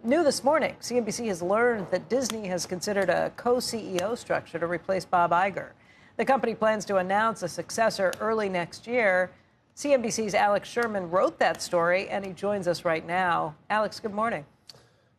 New this morning, CNBC has learned that Disney has considered a co-CEO structure to replace Bob Iger. The company plans to announce a successor early next year. CNBC's Alex Sherman wrote that story, and he joins us right now. Alex, good morning.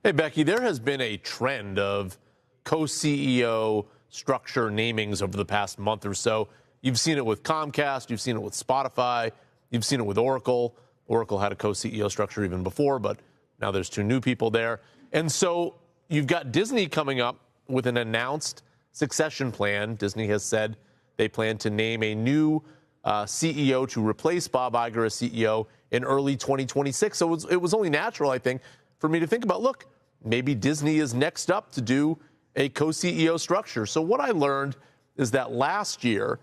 Hey, Becky, there has been a trend of co-CEO structure namings over the past month or so. You've seen it with Comcast. You've seen it with Spotify. You've seen it with Oracle. Oracle had a co-CEO structure even before, but now there's two new people there. And so you've got Disney coming up with an announced succession plan. Disney has said they plan to name a new CEO to replace Bob Iger as CEO in early 2026. So it was only natural, I think, for me to think about, look, maybe Disney is next up to do a co-CEO structure. So what I learned is that last year,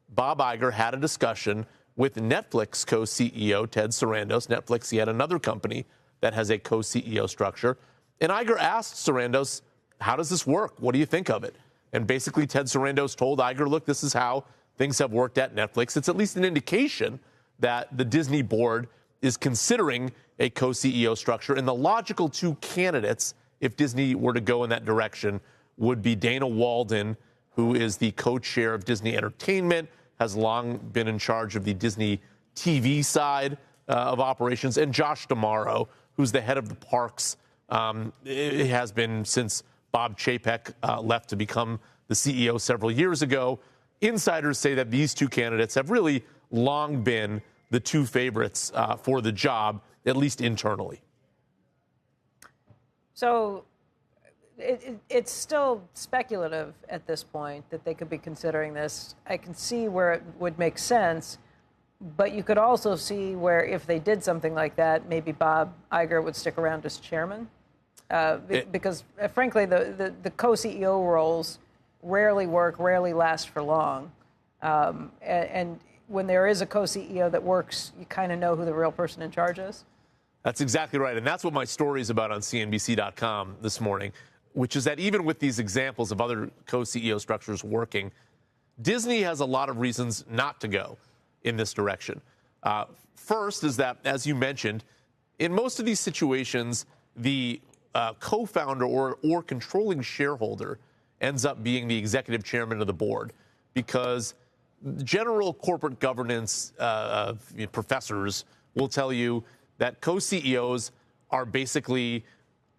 Bob Iger had a discussion with Netflix co-CEO Ted Sarandos. Netflix, he had another company that has a co-CEO structure. And Iger asked Sarandos, how does this work? What do you think of it? And basically, Ted Sarandos told Iger, look, this is how things have worked at Netflix. It's at least an indication that the Disney board is considering a co-CEO structure. And the logical two candidates, if Disney were to go in that direction, would be Dana Walden, who is the co-chair of Disney Entertainment, has long been in charge of the Disney TV side of operations, and Josh D'Amaro, who's the head of the parks. It has been since Bob Chapek left to become the CEO several years ago. Insiders say that these two candidates have really long been the two favorites for the job, at least internally. So it's still speculative at this point that they could be considering this. I can see where it would make sense, but you could also see where if they did something like that, maybe Bob Iger would stick around as chairman. Because, frankly, the co-CEO roles rarely work, rarely last for long. And when there is a co-CEO that works, you kind of know who the real person in charge is. That's exactly right. And that's what my story is about on CNBC.com this morning, which is that even with these examples of other co-CEO structures working, Disney has a lot of reasons not to go in this direction. First is that, as you mentioned, in most of these situations, the co-founder or controlling shareholder ends up being the executive chairman of the board, because general corporate governance professors will tell you that co-CEOs are basically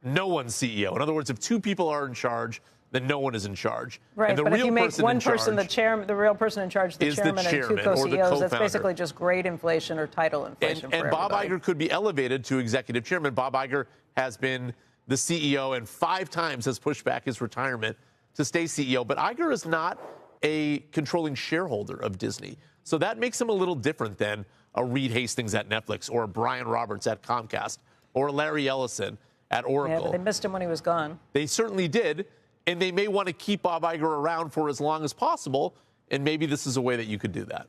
no one's CEO. In other words, if two people are in charge, then no one is in charge. Right, and the but real if you make person one in person the chairman, the real person in charge, the chairman, and two co-CEOs, that's basically just grade inflation or title inflation. And Bob Iger could be elevated to executive chairman. Bob Iger has been the CEO and 5 times has pushed back his retirement to stay CEO. But Iger is not a controlling shareholder of Disney. So that makes him a little different than a Reed Hastings at Netflix or a Brian Roberts at Comcast or Larry Ellison at Oracle. Yeah, but they missed him when he was gone. They certainly did. And they may want to keep Bob Iger around for as long as possible. And maybe this is a way that you could do that.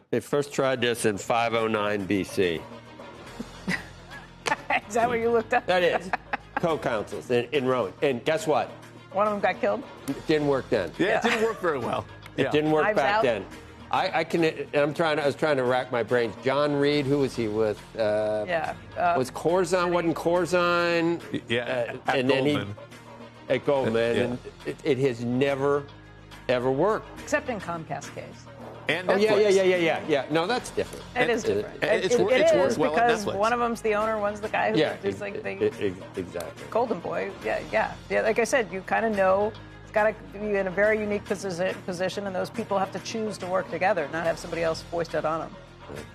They first tried this in 509 BC. Is that what you looked up? That is. Co-counsels in Rome. And guess what? One of them got killed? It didn't work then. Yeah, it didn't work very well. It didn't work back then. I was trying to rack my brains. John Reed, who was he with? Was Corzine? Wasn't Corzine? Yeah, and then at Goldman. Yeah. And it has never, ever worked. Except in Comcast case. And yeah. No, that's different. It is different. It's worked well at because Netflix. one of them's the owner, one's the guy who exactly. Golden Boy. Yeah. Like I said, you kind of know it's got to be in a very unique position, and those people have to choose to work together, not have somebody else foist it on them. Right.